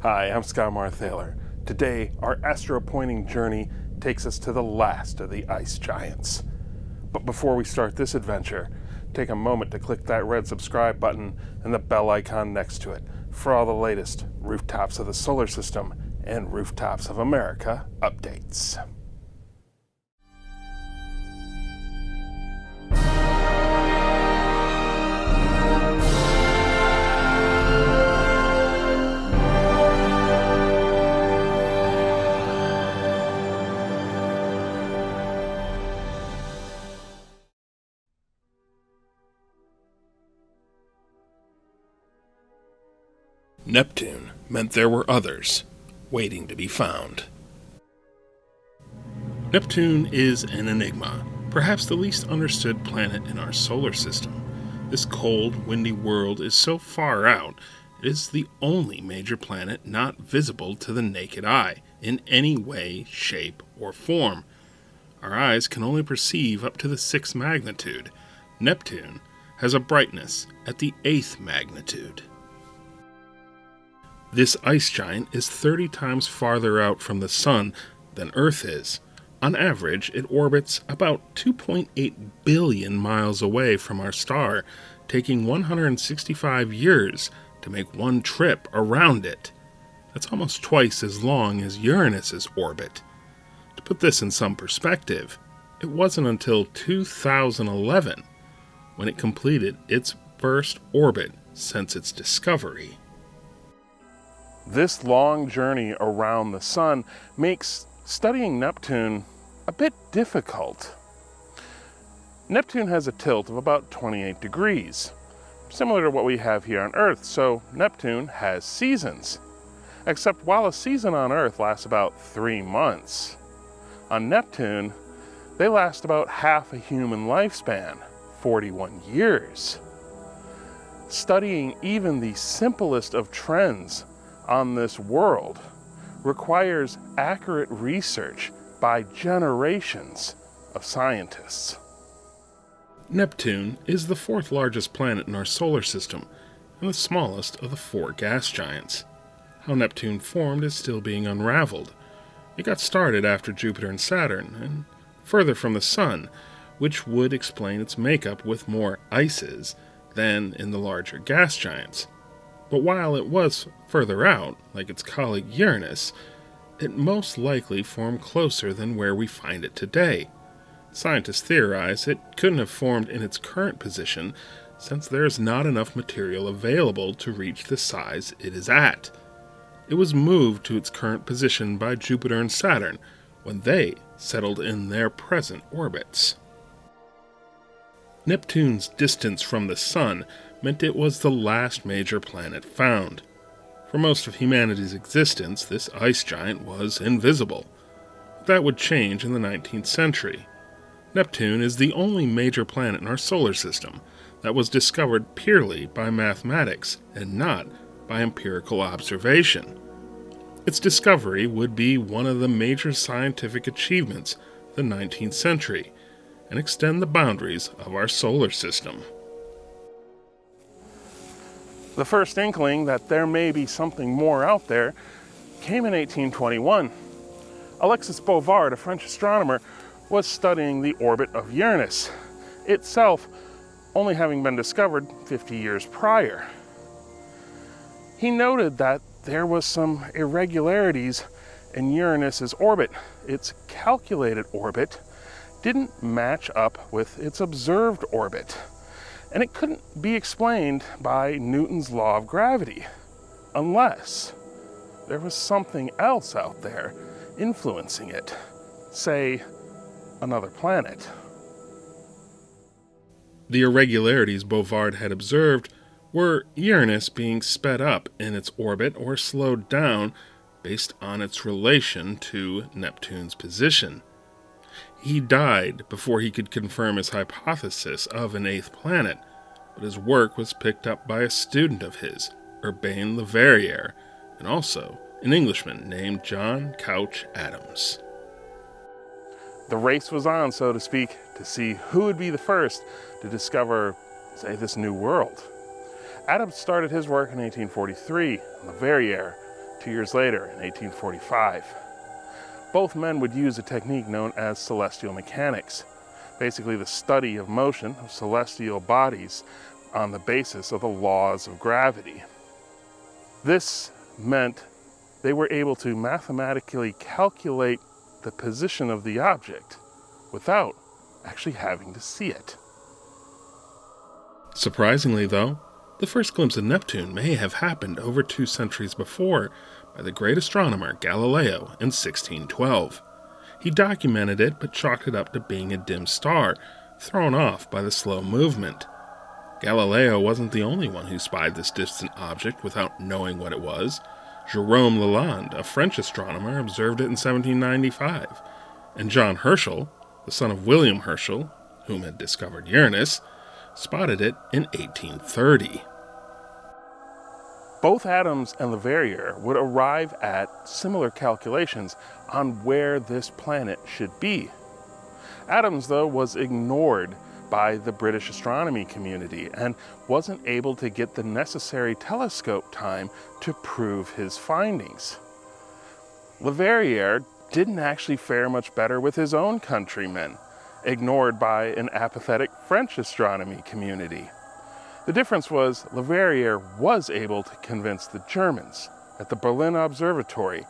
Hi, I'm Skye Marthaler. Today, our astro-pointing journey takes us to the last of the ice giants. But before we start this adventure, take a moment to click that red subscribe button and the bell icon next to it for all the latest Rooftops of the Solar System and Rooftops of America updates. Neptune meant there were others waiting to be found. Neptune is an enigma, perhaps the least understood planet in our solar system. This cold, windy world is so far out, it is the only major planet not visible to the naked eye in any way, shape, or form. Our eyes can only perceive up to the 6th magnitude. Neptune has a brightness at the 8th magnitude. This ice giant is 30 times farther out from the Sun than Earth is. On average, it orbits about 2.8 billion miles away from our star, taking 165 years to make one trip around it. That's almost twice as long as Uranus's orbit. To put this in some perspective, it wasn't until 2011 when it completed its first orbit since its discovery. This long journey around the Sun makes studying Neptune a bit difficult. Neptune has a tilt of about 28 degrees, similar to what we have here on Earth, so Neptune has seasons. Except while a season on Earth lasts about 3 months, on Neptune, they last about half a human lifespan, 41 years. Studying even the simplest of trends on this world requires accurate research by generations of scientists. Neptune is the 4th largest planet in our solar system and the smallest of the 4 gas giants. How Neptune formed is still being unraveled. It got started after Jupiter and Saturn and further from the Sun, which would explain its makeup with more ices than in the larger gas giants. But while it was further out, like its colleague Uranus, it most likely formed closer than where we find it today. Scientists theorize it couldn't have formed in its current position since there is not enough material available to reach the size it is at. It was moved to its current position by Jupiter and Saturn when they settled in their present orbits. Neptune's distance from the Sun meant it was the last major planet found. For most of humanity's existence, this ice giant was invisible. But that would change in the 19th century. Neptune is the only major planet in our solar system that was discovered purely by mathematics and not by empirical observation. Its discovery would be one of the major scientific achievements of the 19th century and extend the boundaries of our solar system. The first inkling that there may be something more out there came in 1821. Alexis Bouvard, a French astronomer, was studying the orbit of Uranus, itself only having been discovered 50 years prior. He noted that there was some irregularities in Uranus's orbit. Its calculated orbit didn't match up with its observed orbit. And it couldn't be explained by Newton's law of gravity, unless there was something else out there influencing it, say, another planet. The irregularities Bouvard had observed were Uranus being sped up in its orbit or slowed down based on its relation to Neptune's position. He died before he could confirm his hypothesis of an 8th planet, but his work was picked up by a student of his, Urbain Le Verrier, and also an Englishman named John Couch Adams. The race was on, so to speak, to see who would be the first to discover, say, this new world. Adams started his work in 1843, Le Verrier 2 years later, in 1845. Both men would use a technique known as celestial mechanics, basically the study of motion of celestial bodies on the basis of the laws of gravity. This meant they were able to mathematically calculate the position of the object without actually having to see it. Surprisingly, though, the first glimpse of Neptune may have happened over 2 centuries before by the great astronomer Galileo in 1612. He documented it but chalked it up to being a dim star, thrown off by the slow movement. Galileo wasn't the only one who spied this distant object without knowing what it was. Jérôme Lalande, a French astronomer, observed it in 1795, and John Herschel, the son of William Herschel, whom had discovered Uranus, spotted it in 1830. Both Adams and Leverrier would arrive at similar calculations on where this planet should be. Adams, though, was ignored by the British astronomy community and wasn't able to get the necessary telescope time to prove his findings. Leverrier didn't actually fare much better with his own countrymen, ignored by an apathetic French astronomy community. The difference was Leverrier was able to convince the Germans at the Berlin Observatory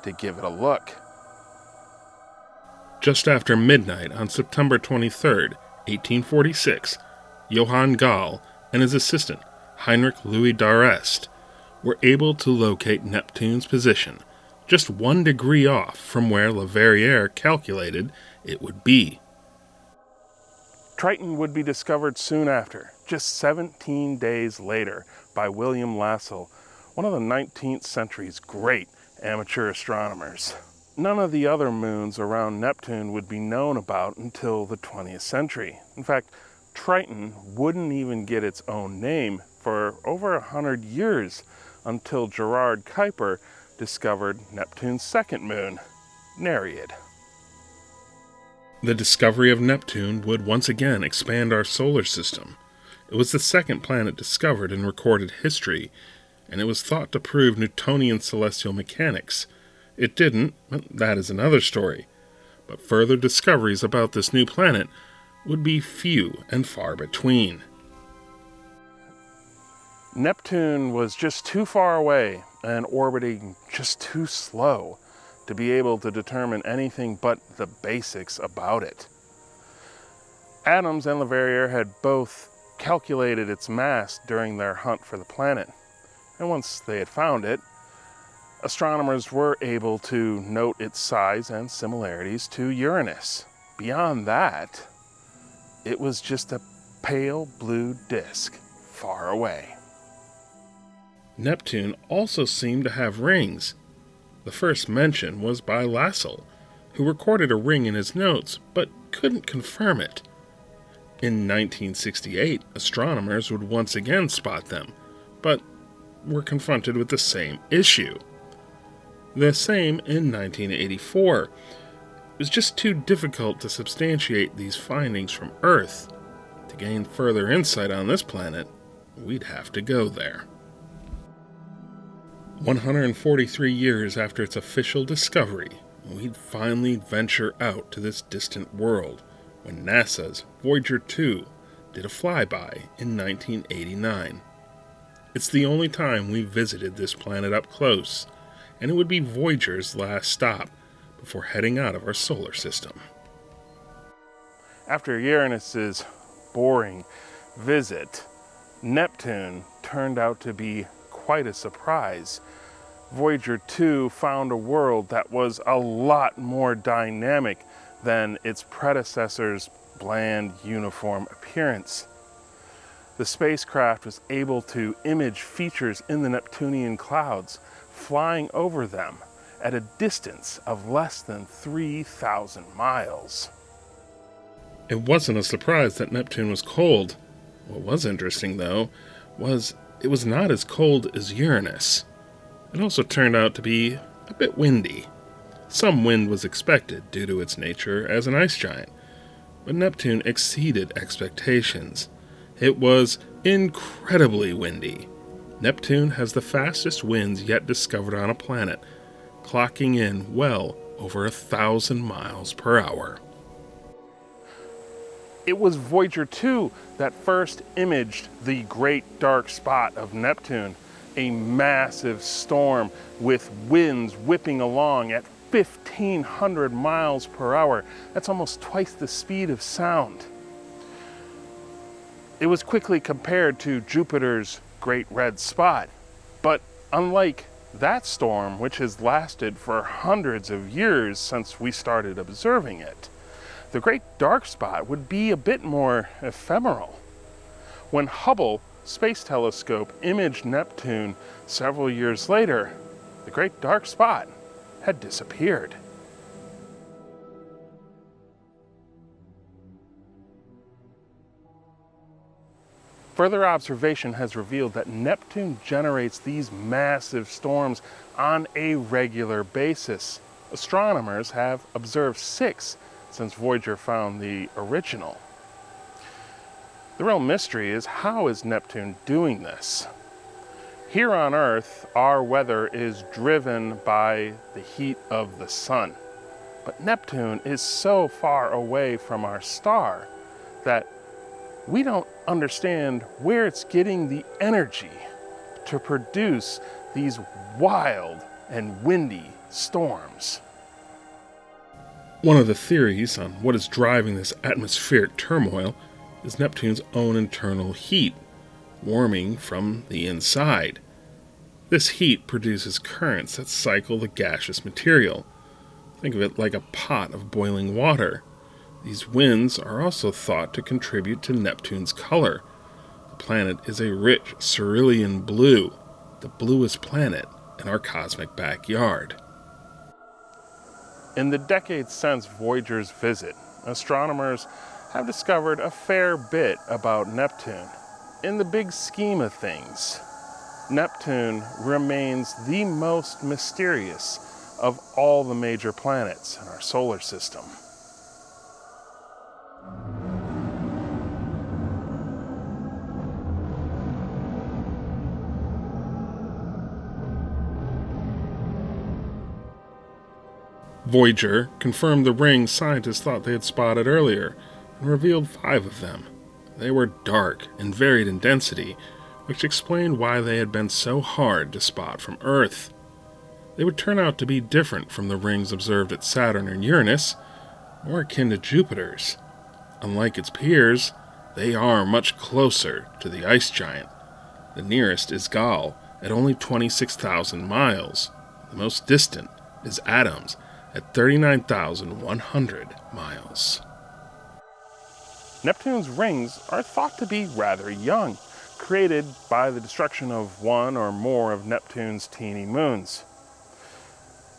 to give it a look. Just after midnight on September 23rd, 1846, Johann Galle and his assistant, Heinrich Louis d'Arrest, were able to locate Neptune's position, just 1 degree off from where Leverrier calculated it would be. Triton would be discovered soon after, just 17 days later, by William Lassell, one of the 19th century's great amateur astronomers. None of the other moons around Neptune would be known about until the 20th century. In fact, Triton wouldn't even get its own name for over 100 years until Gerard Kuiper discovered Neptune's second moon, Nereid. The discovery of Neptune would once again expand our solar system. It was the second planet discovered in recorded history, and it was thought to prove Newtonian celestial mechanics. It didn't, but that is another story. But further discoveries about this new planet would be few and far between. Neptune was just too far away and orbiting just too slow to be able to determine anything but the basics about it. Adams and Leverrier had both calculated its mass during their hunt for the planet, and once they had found it, astronomers were able to note its size and similarities to Uranus. Beyond that, it was just a pale blue disk far away. Neptune also seemed to have rings. The first mention was by Lassell, who recorded a ring in his notes but couldn't confirm it. In 1968, astronomers would once again spot them, but were confronted with the same issue. The same in 1984. It was just too difficult to substantiate these findings from Earth. To gain further insight on this planet, we'd have to go there. 143 years after its official discovery, we'd finally venture out to this distant world when NASA's Voyager 2 did a flyby in 1989. It's the only time we visited this planet up close, and it would be Voyager's last stop before heading out of our solar system. After Uranus's boring visit, Neptune turned out to be quite a surprise. Voyager 2 found a world that was a lot more dynamic than its predecessor's bland, uniform appearance. The spacecraft was able to image features in the Neptunian clouds, flying over them at a distance of less than 3,000 miles. It wasn't a surprise that Neptune was cold. What was interesting, though, was it was not as cold as Uranus. It also turned out to be a bit windy. Some wind was expected due to its nature as an ice giant, but Neptune exceeded expectations. It was incredibly windy, Neptune has the fastest winds yet discovered on a planet, clocking in well over 1,000 miles per hour. It was Voyager 2 that first imaged the great dark spot of Neptune, a massive storm with winds whipping along at 1,500 miles per hour. That's almost twice the speed of sound. It was quickly compared to Jupiter's Great Red Spot, but unlike that storm, which has lasted for hundreds of years since we started observing it, the Great Dark Spot would be a bit more ephemeral. When Hubble Space Telescope imaged Neptune several years later, the Great Dark Spot had disappeared. Further observation has revealed that Neptune generates these massive storms on a regular basis. Astronomers have observed 6 since Voyager found the original. The real mystery is, how is Neptune doing this? Here on Earth, our weather is driven by the heat of the sun. But Neptune is so far away from our star that we don't understand where it's getting the energy to produce these wild and windy storms. One of the theories on what is driving this atmospheric turmoil is Neptune's own internal heat, warming from the inside. This heat produces currents that cycle the gaseous material. Think of it like a pot of boiling water. These winds are also thought to contribute to Neptune's color. The planet is a rich cerulean blue, the bluest planet in our cosmic backyard. In the decades since Voyager's visit, astronomers have discovered a fair bit about Neptune. In the big scheme of things, Neptune remains the most mysterious of all the major planets in our solar system. Voyager confirmed the rings scientists thought they had spotted earlier, and revealed 5 of them. They were dark and varied in density, which explained why they had been so hard to spot from Earth. They would turn out to be different from the rings observed at Saturn and Uranus, more akin to Jupiter's. Unlike its peers, they are much closer to the ice giant. The nearest is Skye at only 26,000 miles. The most distant is Adams at 39,100 miles. Neptune's rings are thought to be rather young, created by the destruction of one or more of Neptune's teeny moons.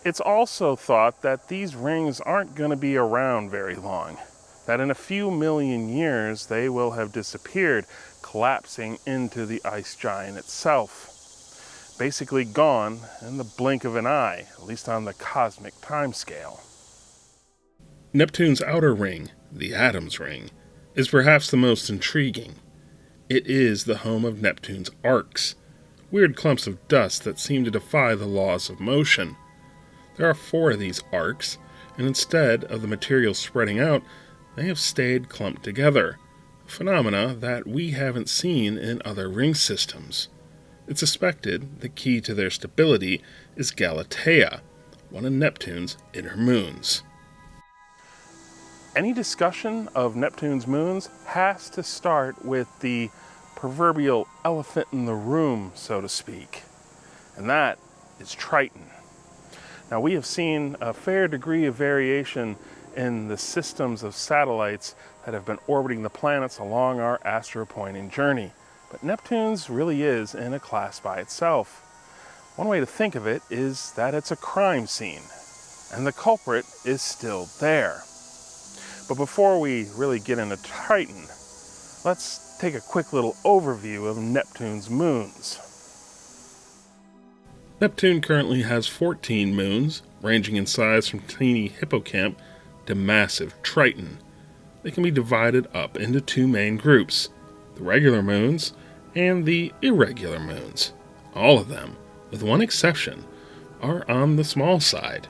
It's also thought that these rings aren't going to be around very long, that in a few million years they will have disappeared, collapsing into the ice giant itself. Basically gone in the blink of an eye, at least on the cosmic timescale. Neptune's outer ring, the Adams ring, is perhaps the most intriguing. It is the home of Neptune's arcs, weird clumps of dust that seem to defy the laws of motion. There are 4 of these arcs, and instead of the material spreading out, they have stayed clumped together, a phenomena that we haven't seen in other ring systems. It's suspected the key to their stability is Galatea, one of Neptune's inner moons. Any discussion of Neptune's moons has to start with the proverbial elephant in the room, so to speak, and that is Triton. Now, we have seen a fair degree of variation in the systems of satellites that have been orbiting the planets along our astro-pointing journey. But Neptune's really is in a class by itself. One way to think of it is that it's a crime scene, and the culprit is still there. But before we really get into Triton, let's take a quick little overview of Neptune's moons. Neptune currently has 14 moons, ranging in size from teeny hippocamp to massive Triton. They can be divided up into 2 main groups, the regular moons and the irregular moons. All of them, with one exception, are on the small side.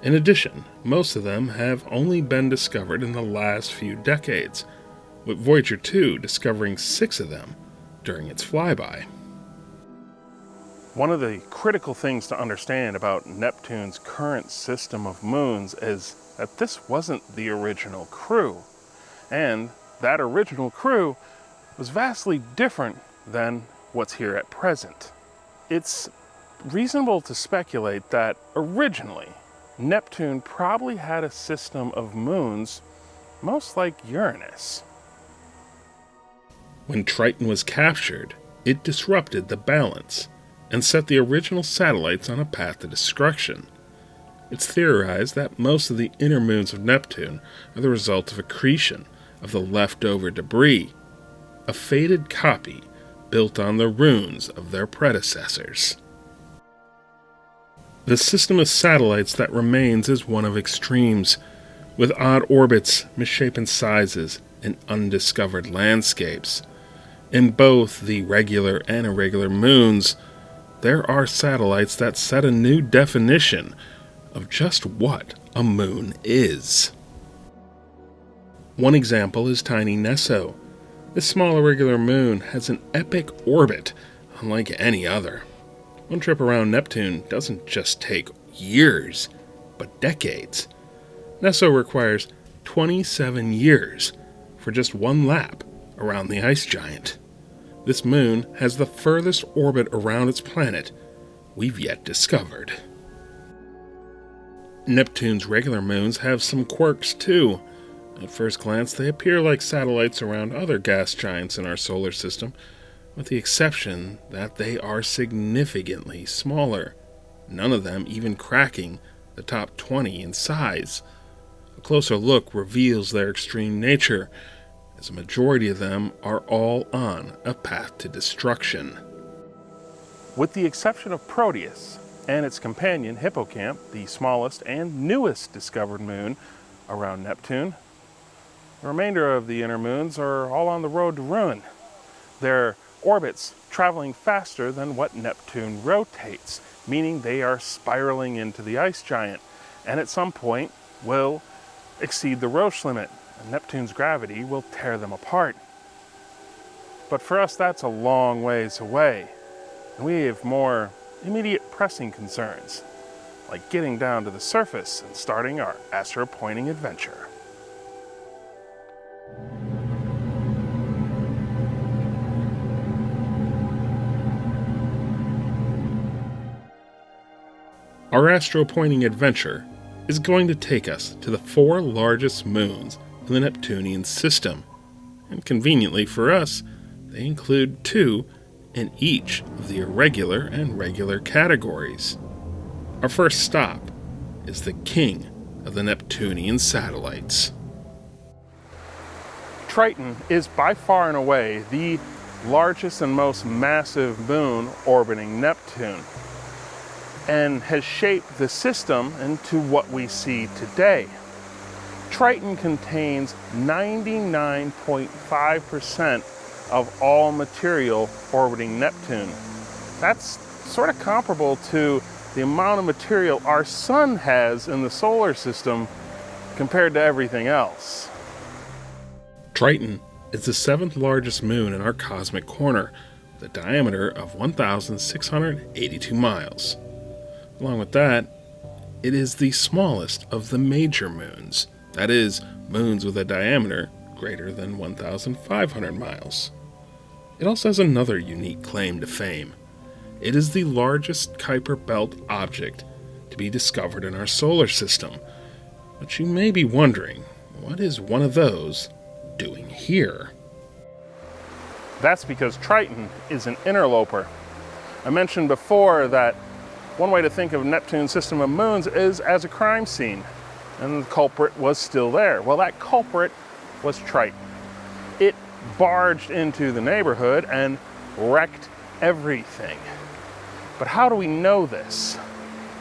In addition, most of them have only been discovered in the last few decades, with Voyager 2 discovering 6 of them during its flyby. One of the critical things to understand about Neptune's current system of moons is that this wasn't the original crew, and that original crew was vastly different than what's here at present. It's reasonable to speculate that originally Neptune probably had a system of moons most like Uranus. When Triton was captured, it disrupted the balance and set the original satellites on a path to destruction. It's theorized that most of the inner moons of Neptune are the result of accretion of the leftover debris, a faded copy built on the ruins of their predecessors. The system of satellites that remains is one of extremes, with odd orbits, misshapen sizes, and undiscovered landscapes. In both the regular and irregular moons, there are satellites that set a new definition of just what a moon is. One example is tiny Neso. This small irregular moon has an epic orbit unlike any other. One trip around Neptune doesn't just take years, but decades. Neso requires 27 years for just one lap around the ice giant. This moon has the furthest orbit around its planet we've yet discovered. Neptune's regular moons have some quirks too. At first glance, they appear like satellites around other gas giants in our solar system, with the exception that they are significantly smaller, none of them even cracking the top 20 in size. A closer look reveals their extreme nature, as a majority of them are all on a path to destruction. With the exception of Proteus and its companion Hippocamp, the smallest and newest discovered moon around Neptune, the remainder of the inner moons are all on the road to ruin, their orbits traveling faster than what Neptune rotates, meaning they are spiraling into the ice giant, and at some point will exceed the Roche limit, and Neptune's gravity will tear them apart. But for us, that's a long ways away, and we have more immediate pressing concerns, like getting down to the surface and starting our astro-pointing adventure. Our astro-pointing adventure is going to take us to the 4 largest moons in the Neptunian system, and conveniently for us, they include 2 in each of the irregular and regular categories. Our first stop is the king of the Neptunian satellites. Triton is by far and away the largest and most massive moon orbiting Neptune, and has shaped the system into what we see today. Triton contains 99.5% of all material orbiting Neptune. That's sort of comparable to the amount of material our sun has in the solar system compared to everything else. Triton is the 7th largest moon in our cosmic corner, with a diameter of 1,682 miles. Along with that, it is the smallest of the major moons, that is, moons with a diameter greater than 1,500 miles. It also has another unique claim to fame. It is the largest Kuiper Belt object to be discovered in our solar system. But you may be wondering, what is one of those doing here? That's because Triton is an interloper. I mentioned before that one way to think of Neptune's system of moons is as a crime scene, and the culprit was still there. Well, that culprit was Triton. It barged into the neighborhood and wrecked everything. But how do we know this?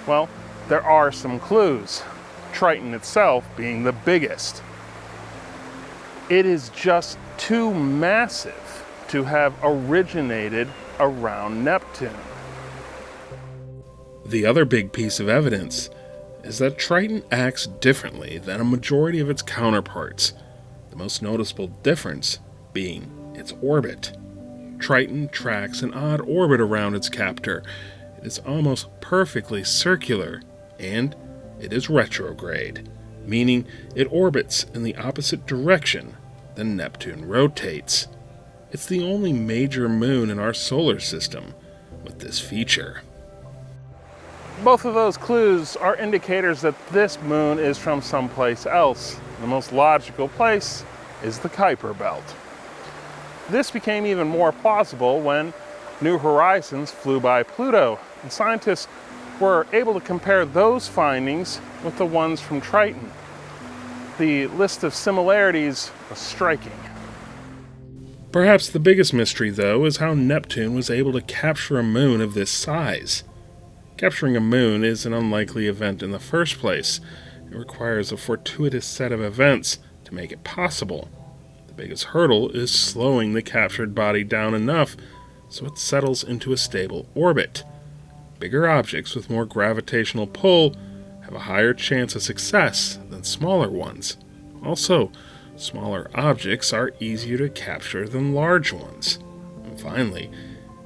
Well, there are some clues, Triton itself being the biggest. It is just too massive to have originated around Neptune. The other big piece of evidence is that Triton acts differently than a majority of its counterparts, the most noticeable difference being its orbit. Triton tracks an odd orbit around its captor. It is almost perfectly circular, and it is retrograde, meaning it orbits in the opposite direction than Neptune rotates. It's the only major moon in our solar system with this feature. Both of those clues are indicators that this moon is from someplace else. The most logical place is the Kuiper belt. This became even more plausible when New Horizons flew by Pluto, and scientists were able to compare those findings with the ones from Triton. The list of similarities was striking. Perhaps the biggest mystery, though, is how Neptune was able to capture a moon of this size. Capturing a moon is an unlikely event in the first place. It requires a fortuitous set of events to make it possible. The biggest hurdle is slowing the captured body down enough so it settles into a stable orbit. Bigger objects with more gravitational pull have a higher chance of success than smaller ones. Also, smaller objects are easier to capture than large ones. And finally,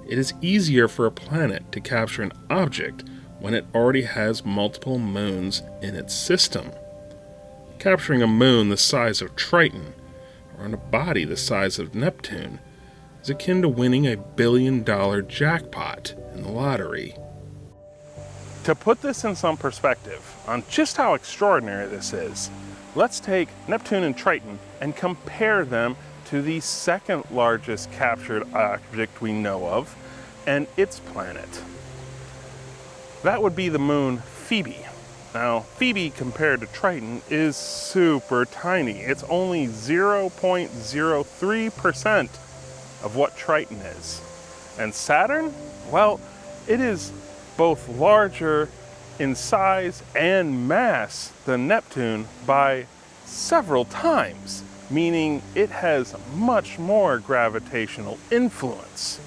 it is easier for a planet to capture an object when it already has multiple moons in its system. Capturing a moon the size of Triton, or on a body the size of Neptune, is akin to winning a billion-dollar jackpot in the lottery. To put this in some perspective on just how extraordinary this is, let's take Neptune and Triton and compare them to the second largest captured object we know of, and its planet. That would be the moon Phoebe. Now, Phoebe compared to Triton is super tiny. It's only 0.03% of what Triton is. And Saturn? Well, it is both larger in size and mass than Neptune by several times, meaning it has much more gravitational influence.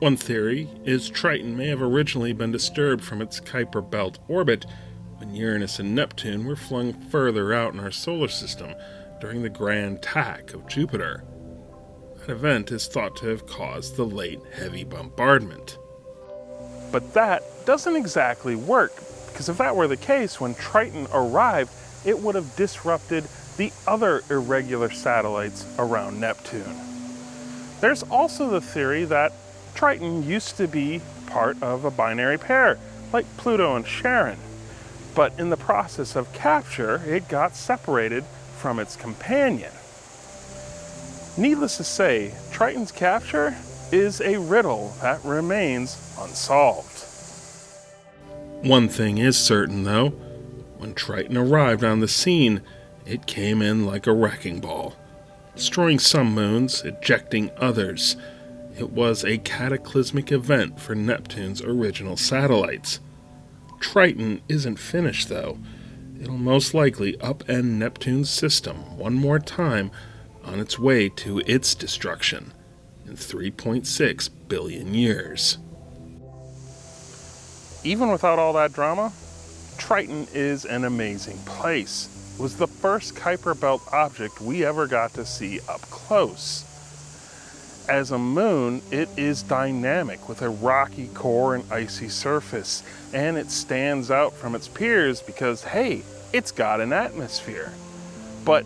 One theory is Triton may have originally been disturbed from its Kuiper belt orbit when Uranus and Neptune were flung further out in our solar system during the grand tack of Jupiter. That event is thought to have caused the late heavy bombardment. But that doesn't exactly work, because if that were the case, when Triton arrived, it would have disrupted the other irregular satellites around Neptune. There's also the theory that Triton used to be part of a binary pair, like Pluto and Charon. But in the process of capture, it got separated from its companion. Needless to say, Triton's capture is a riddle that remains unsolved. One thing is certain, though. When Triton arrived on the scene, it came in like a wrecking ball, destroying some moons, ejecting others. It was a cataclysmic event for Neptune's original satellites. Triton isn't finished, though. It'll most likely upend Neptune's system one more time on its way to its destruction in 3.6 billion years. Even without all that drama, Triton is an amazing place. It was the first Kuiper belt object we ever got to see up close. As a moon, it is dynamic with a rocky core and icy surface, and it stands out from its peers because, hey, it's got an atmosphere. But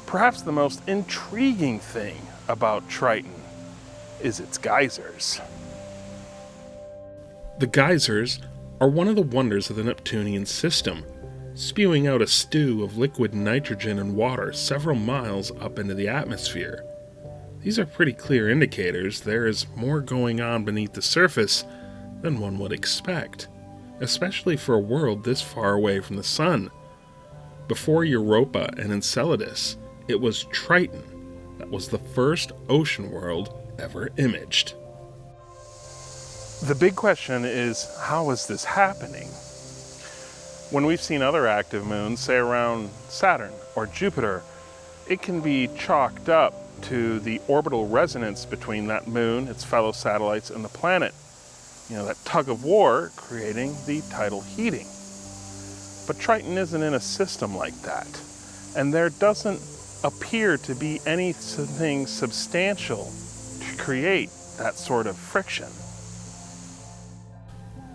perhaps the most intriguing thing about Triton is its geysers. The geysers are one of the wonders of the Neptunian system, spewing out a stew of liquid nitrogen and water several miles up into the atmosphere. These are pretty clear indicators there is more going on beneath the surface than one would expect, especially for a world this far away from the sun. Before Europa and Enceladus, it was Triton that was the first ocean world ever imaged. The big question is, how is this happening? When we've seen other active moons, say around Saturn or Jupiter, it can be chalked up to the orbital resonance between that moon, its fellow satellites, and the planet. that tug of war creating the tidal heating. But Triton isn't in a system like that, and there doesn't appear to be anything substantial to create that sort of friction.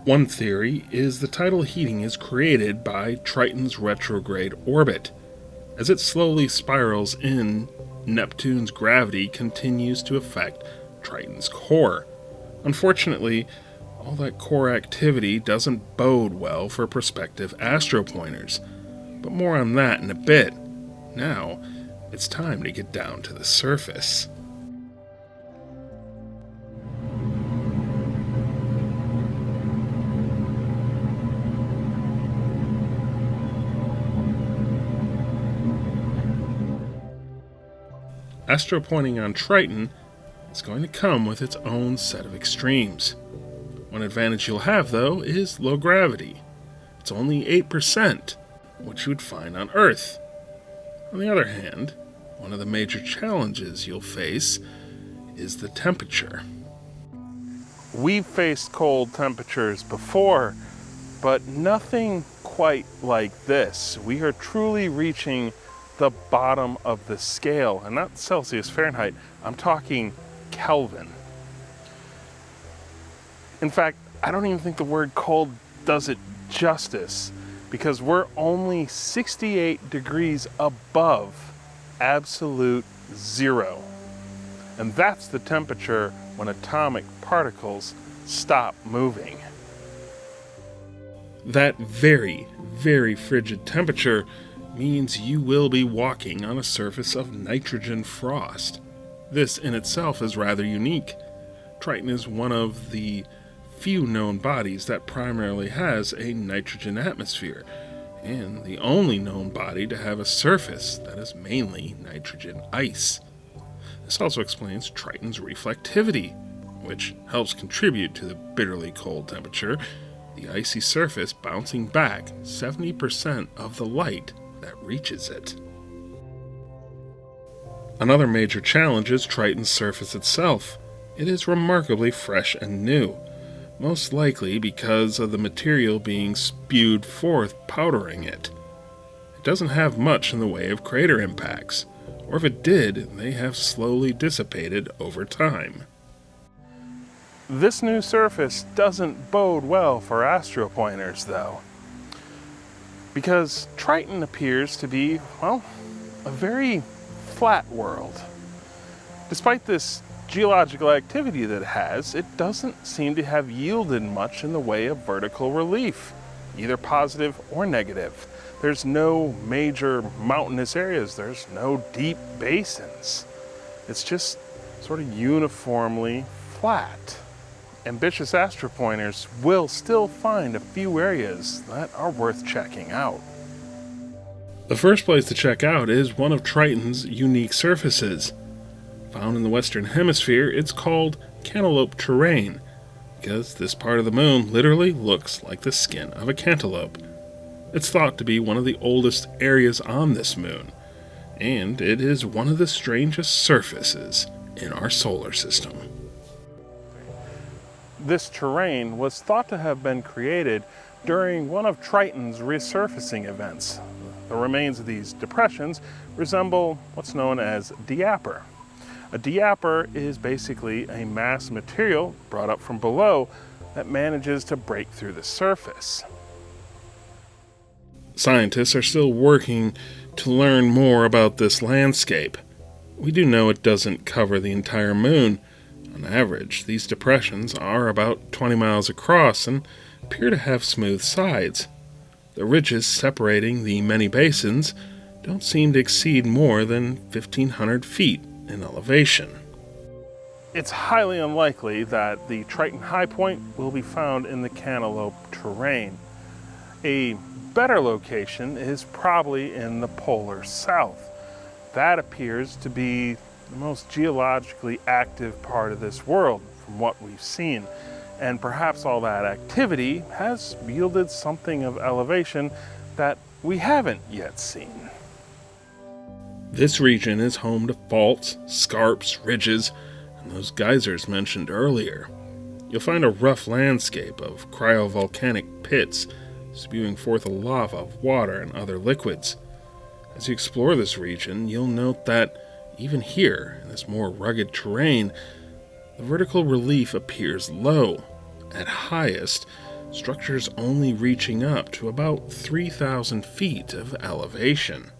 One theory is the tidal heating is created by Triton's retrograde orbit. As it slowly spirals in, Neptune's gravity continues to affect Triton's core. Unfortunately, all that core activity doesn't bode well for prospective astropointers. But more on that in a bit. Now, it's time to get down to the surface. Astropointing on Triton is going to come with its own set of extremes. One advantage you'll have, though, is low gravity. It's only 8%, which you would find on Earth. On the other hand, one of the major challenges you'll face is the temperature. We've faced cold temperatures before, but nothing quite like this. We are truly reaching the bottom of the scale, and not Celsius, Fahrenheit. I'm talking Kelvin. In fact, I don't even think the word cold does it justice, because we're only 68 degrees above absolute zero. And that's the temperature when atomic particles stop moving. That very, very frigid temperature means you will be walking on a surface of nitrogen frost. This in itself is rather unique. Triton is one of the few known bodies that primarily has a nitrogen atmosphere, and the only known body to have a surface that is mainly nitrogen ice. This also explains Triton's reflectivity, which helps contribute to the bitterly cold temperature, the icy surface bouncing back 70% of the light that reaches it. Another major challenge is Triton's surface itself. It is remarkably fresh and new, most likely because of the material being spewed forth powdering it. It doesn't have much in the way of crater impacts, or if it did, they have slowly dissipated over time. This new surface doesn't bode well for astropointers, though, because Triton appears to be, well, a very flat world. Despite this geological activity that it has, it doesn't seem to have yielded much in the way of vertical relief, either positive or negative. There's no major mountainous areas, there's no deep basins. It's just sort of uniformly flat. Ambitious astropointers will still find a few areas that are worth checking out. The first place to check out is one of Triton's unique surfaces. Found in the Western Hemisphere, it's called cantaloupe terrain, because this part of the moon literally looks like the skin of a cantaloupe. It's thought to be one of the oldest areas on this moon, and it is one of the strangest surfaces in our solar system. This terrain was thought to have been created during one of Triton's resurfacing events. The remains of these depressions resemble what's known as diaper. A diaper is basically a mass material brought up from below that manages to break through the surface. Scientists are still working to learn more about this landscape. We do know it doesn't cover the entire moon. On average, these depressions are about 20 miles across and appear to have smooth sides. The ridges separating the many basins don't seem to exceed more than 1,500 feet in elevation. It's highly unlikely that the Triton high point will be found in the cantaloupe terrain. A better location is probably in the polar south. That appears to be the most geologically active part of this world from what we've seen. And perhaps all that activity has yielded something of elevation that we haven't yet seen. This region is home to faults, scarps, ridges, and those geysers mentioned earlier. You'll find a rough landscape of cryovolcanic pits spewing forth a lava of water and other liquids. As you explore this region, you'll note that even here, in this more rugged terrain, the vertical relief appears low. At highest, structures only reaching up to about 3,000 feet of elevation.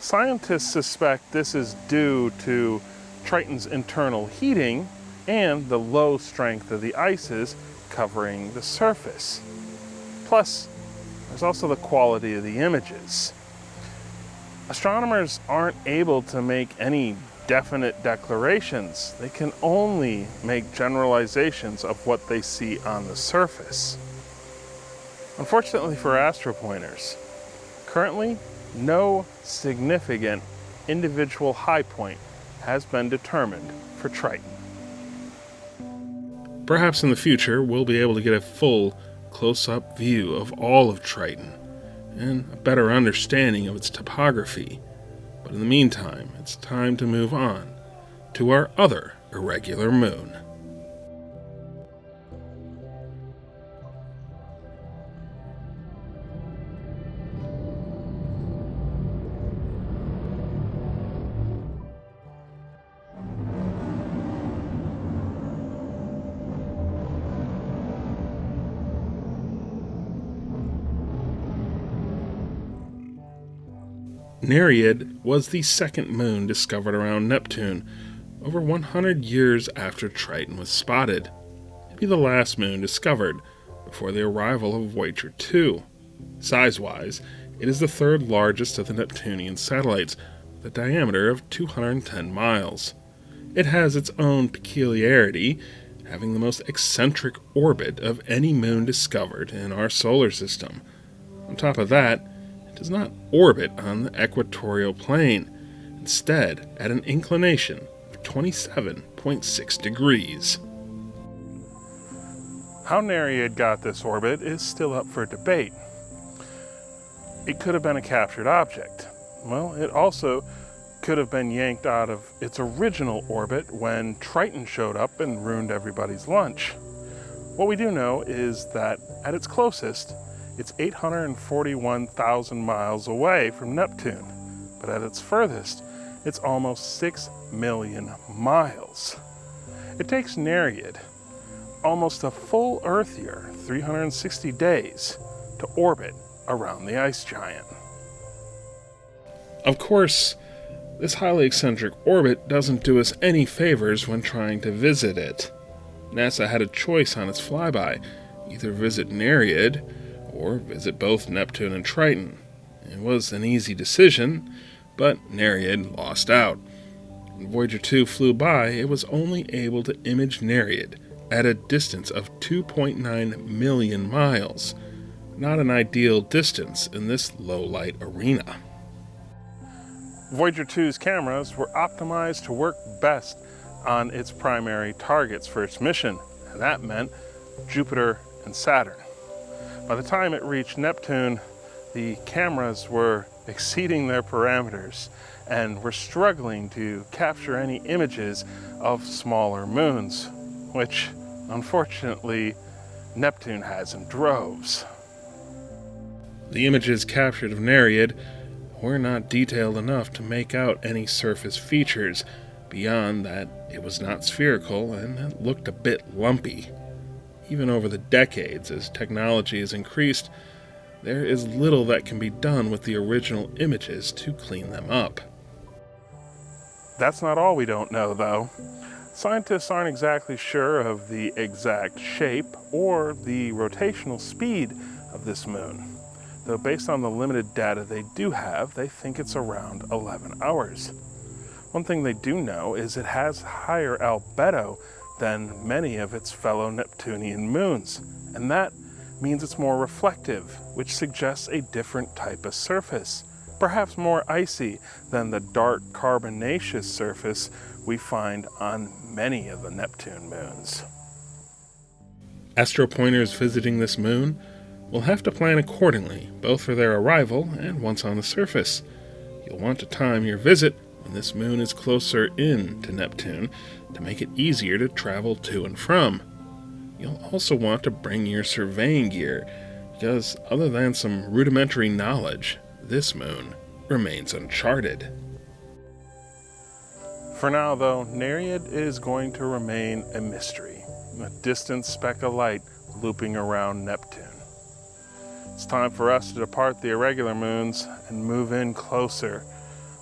Scientists suspect this is due to Triton's internal heating and the low strength of the ices covering the surface. Plus, there's also the quality of the images. Astronomers aren't able to make any definite declarations. They can only make generalizations of what they see on the surface. Unfortunately for astropointers, currently no significant individual high point has been determined for Triton. Perhaps in the future we'll be able to get a full, close-up view of all of Triton and a better understanding of its topography. But in the meantime, it's time to move on to our other irregular moon. Nereid was the second moon discovered around Neptune, over 100 years after Triton was spotted. It'd be the last moon discovered before the arrival of Voyager 2. Size-wise, it is the third largest of the Neptunian satellites, with a diameter of 210 miles. It has its own peculiarity, having the most eccentric orbit of any moon discovered in our solar system. On top of that, does not orbit on the equatorial plane, instead at an inclination of 27.6 degrees. How Nereid got this orbit is still up for debate. It could have been a captured object. Well, it also could have been yanked out of its original orbit when Triton showed up and ruined everybody's lunch. What we do know is that at its closest, it's 841,000 miles away from Neptune, but at its furthest, it's almost 6 million miles. It takes Nereid almost a full Earth year, 360 days, to orbit around the ice giant. Of course, this highly eccentric orbit doesn't do us any favors when trying to visit it. NASA had a choice on its flyby, either visit Nereid or visit both Neptune and Triton. It was an easy decision, but Nereid lost out. When Voyager 2 flew by, it was only able to image Nereid at a distance of 2.9 million miles. Not an ideal distance in this low-light arena. Voyager 2's cameras were optimized to work best on its primary targets for its mission, and that meant Jupiter and Saturn. By the time it reached Neptune, the cameras were exceeding their parameters and were struggling to capture any images of smaller moons, which, unfortunately, Neptune has in droves. The images captured of Nereid were not detailed enough to make out any surface features, beyond that it was not spherical and it looked a bit lumpy. Even over the decades, as technology has increased, there is little that can be done with the original images to clean them up. That's not all we don't know, though. Scientists aren't exactly sure of the exact shape or the rotational speed of this moon, though based on the limited data they do have, they think it's around 11 hours. One thing they do know is it has higher albedo than many of its fellow Neptunian moons, and that means it's more reflective, which suggests a different type of surface, perhaps more icy than the dark carbonaceous surface we find on many of the Neptune moons. Astropointers visiting this moon will have to plan accordingly, both for their arrival and once on the surface. You'll want to time your visit when this moon is closer in to Neptune to make it easier to travel to and from. You'll also want to bring your surveying gear, because other than some rudimentary knowledge, this moon remains uncharted. For now, though, Nereid is going to remain a mystery, a distant speck of light looping around Neptune. It's time for us to depart the irregular moons and move in closer,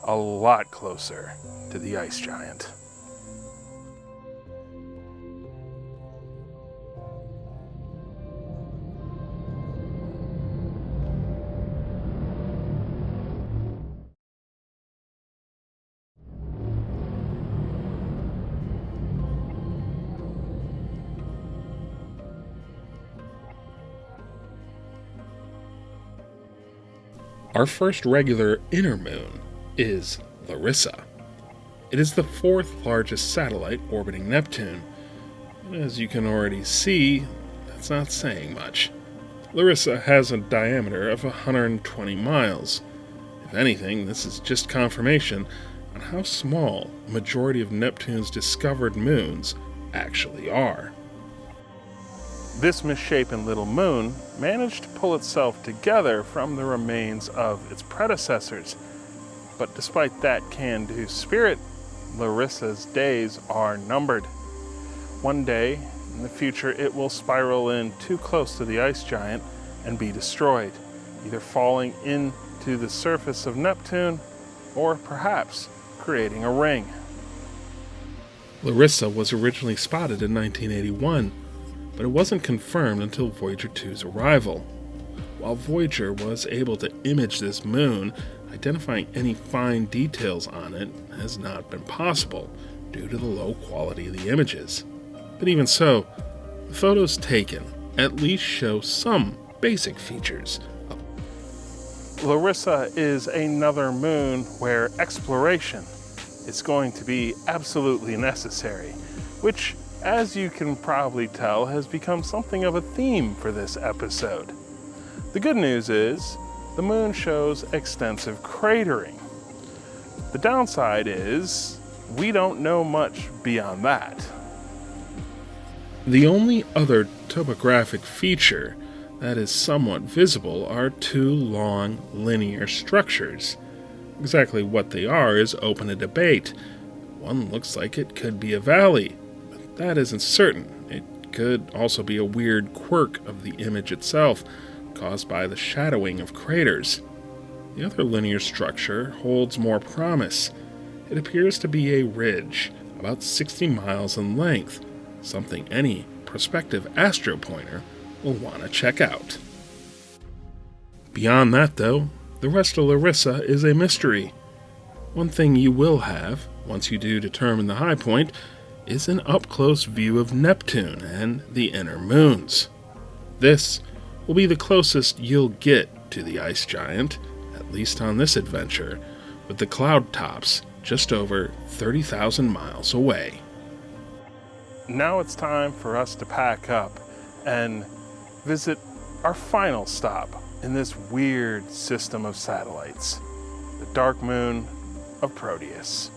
a lot closer, to the ice giant. Our first regular inner moon is Larissa. It is the fourth largest satellite orbiting Neptune. And as you can already see, that's not saying much. Larissa has a diameter of 120 miles. If anything, this is just confirmation on how small a majority of Neptune's discovered moons actually are. This misshapen little moon managed to pull itself together from the remains of its predecessors. But despite that can-do spirit, Larissa's days are numbered. One day in the future, it will spiral in too close to the ice giant and be destroyed, either falling into the surface of Neptune or perhaps creating a ring. Larissa was originally spotted in 1981, but it wasn't confirmed until Voyager 2's arrival. While Voyager was able to image this moon, identifying any fine details on it has not been possible due to the low quality of the images. But even so, the photos taken at least show some basic features. Larissa is another moon where exploration is going to be absolutely necessary, which, as you can probably tell, has become something of a theme for this episode. The good news is, the moon shows extensive cratering. The downside is, we don't know much beyond that. The only other topographic feature that is somewhat visible are two long, linear structures. Exactly what they are is open to debate. One looks like it could be a valley, but that isn't certain. It could also be a weird quirk of the image itself, caused by the shadowing of craters. The other linear structure holds more promise. It appears to be a ridge, about 60 miles in length, something any prospective astropointer will want to check out. Beyond that, though, the rest of Larissa is a mystery. One thing you will have, once you do determine the high point, is an up-close view of Neptune and the inner moons. This will be the closest you'll get to the ice giant, at least on this adventure, with the cloud tops just over 30,000 miles away. Now it's time for us to pack up and visit our final stop in this weird system of satellites, the dark moon of Proteus.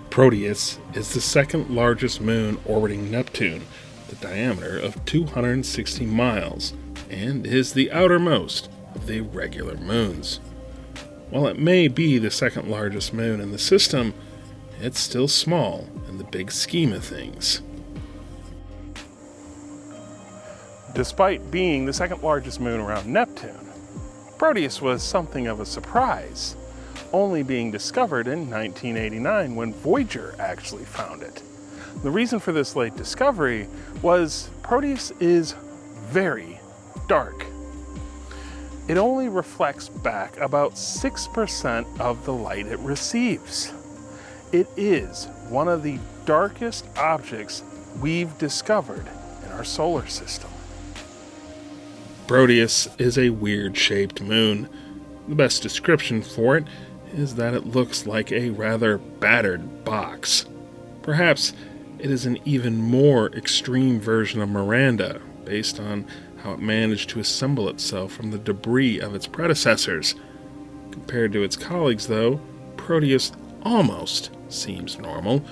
Proteus is the second largest moon orbiting Neptune, with a diameter of 260 miles, and is the outermost of the regular moons. While it may be the second largest moon in the system, it's still small in the big scheme of things. Despite being the second largest moon around Neptune, Proteus was something of a surprise, only being discovered in 1989 when Voyager actually found it. The reason for this late discovery was Proteus is very dark. It only reflects back about 6% of the light it receives. It is one of the darkest objects we've discovered in our solar system. Proteus is a weird-shaped moon. The best description for it is that it looks like a rather battered box. Perhaps it is an even more extreme version of Miranda, based on how it managed to assemble itself from the debris of its predecessors. Compared to its colleagues, though, Proteus almost seems normal.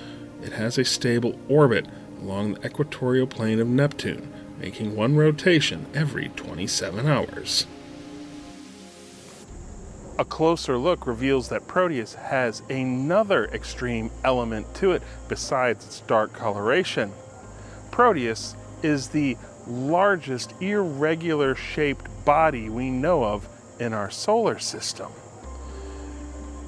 It has a stable orbit along the equatorial plane of Neptune, making one rotation every 27 hours. A closer look reveals that Proteus has another extreme element to it besides its dark coloration. Proteus is the largest irregular shaped body we know of in our solar system.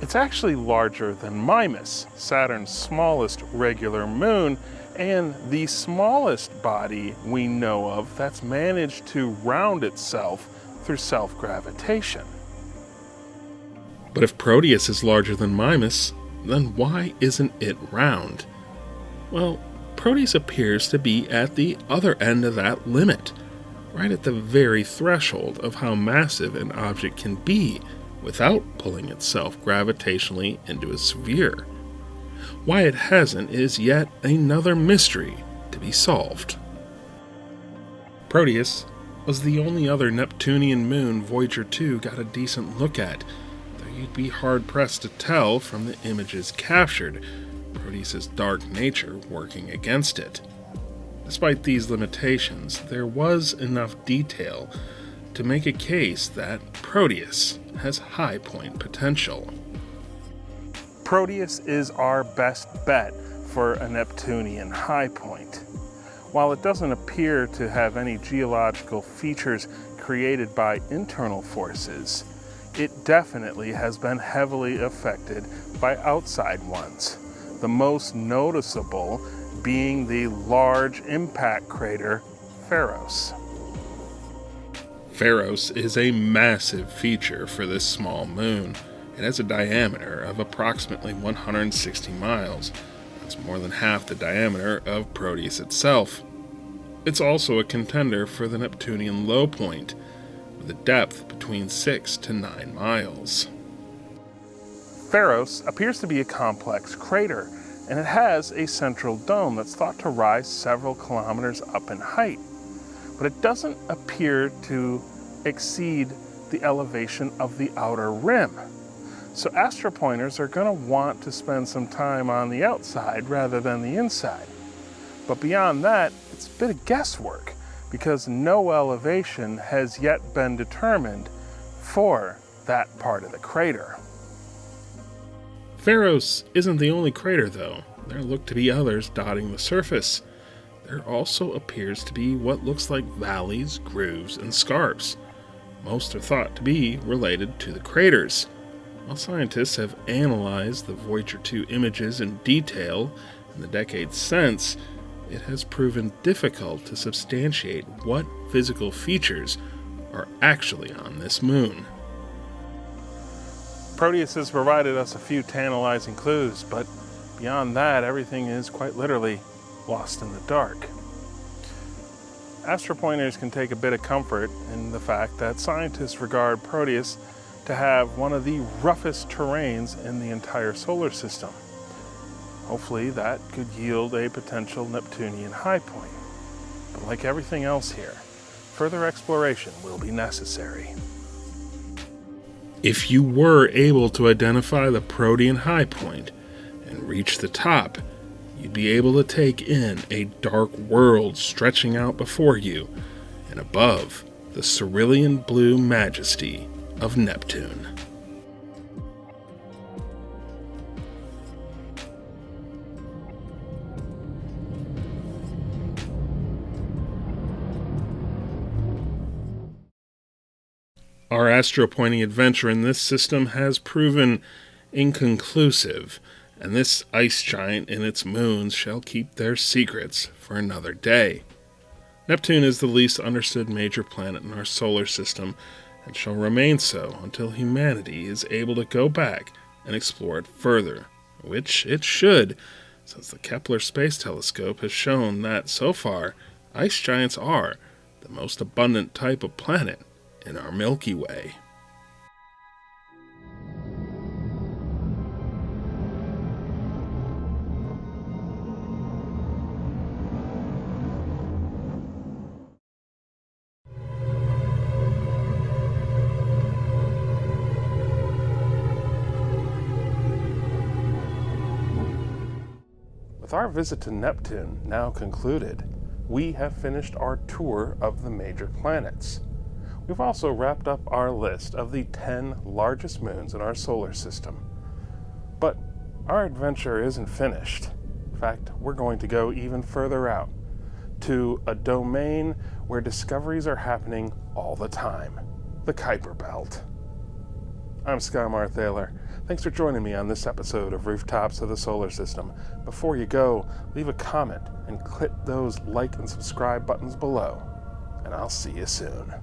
It's actually larger than Mimas, Saturn's smallest regular moon, and the smallest body we know of that's managed to round itself through self-gravitation. But if Proteus is larger than Mimas, then why isn't it round? Well, Proteus appears to be at the other end of that limit, right at the very threshold of how massive an object can be without pulling itself gravitationally into a sphere. Why it hasn't is yet another mystery to be solved. Proteus was the only other Neptunian moon Voyager 2 got a decent look at, though you'd be hard-pressed to tell from the images captured, Proteus's dark nature working against it. Despite these limitations, there was enough detail to make a case that Proteus has high point potential. Proteus is our best bet for a Neptunian high point. While it doesn't appear to have any geological features created by internal forces, it definitely has been heavily affected by outside ones, the most noticeable being the large impact crater Pharos. Pharos is a massive feature for this small moon. It has a diameter of approximately 160 miles. That's more than half the diameter of Proteus itself. It's also a contender for the Neptunian low point, with a depth between 6 to 9 miles. Pharos appears to be a complex crater, and it has a central dome that's thought to rise several kilometers up in height. But it doesn't appear to exceed the elevation of the outer rim. So astropointers are going to want to spend some time on the outside rather than the inside. But beyond that, it's a bit of guesswork because no elevation has yet been determined for that part of the crater. Pharos isn't the only crater, though. There look to be others dotting the surface. There also appears to be what looks like valleys, grooves, and scarps. Most are thought to be related to the craters. While scientists have analyzed the Voyager 2 images in detail in the decades since, it has proven difficult to substantiate what physical features are actually on this moon. Proteus has provided us a few tantalizing clues, but beyond that, everything is quite literally lost in the dark. Astropointers can take a bit of comfort in the fact that scientists regard Proteus to have one of the roughest terrains in the entire solar system. Hopefully that could yield a potential Neptunian high point. But like everything else here, further exploration will be necessary. If you were able to identify the Protean high point and reach the top, you'd be able to take in a dark world stretching out before you, and above the cerulean blue majesty of Neptune. Our astro-pointing adventure in this system has proven inconclusive, and this ice giant and its moons shall keep their secrets for another day. Neptune is the least understood major planet in our solar system, and shall remain so until humanity is able to go back and explore it further, which it should, since the Kepler Space Telescope has shown that, so far, ice giants are the most abundant type of planet in our Milky Way. With our visit to Neptune now concluded, we have finished our tour of the major planets. We've also wrapped up our list of the 10 largest moons in our solar system. But our adventure isn't finished. In fact, we're going to go even further out, to a domain where discoveries are happening all the time, the Kuiper Belt. I'm Skye Marthaler. Thanks for joining me on this episode of Rooftops of the Solar System. Before you go, leave a comment and click those like and subscribe buttons below, and I'll see you soon.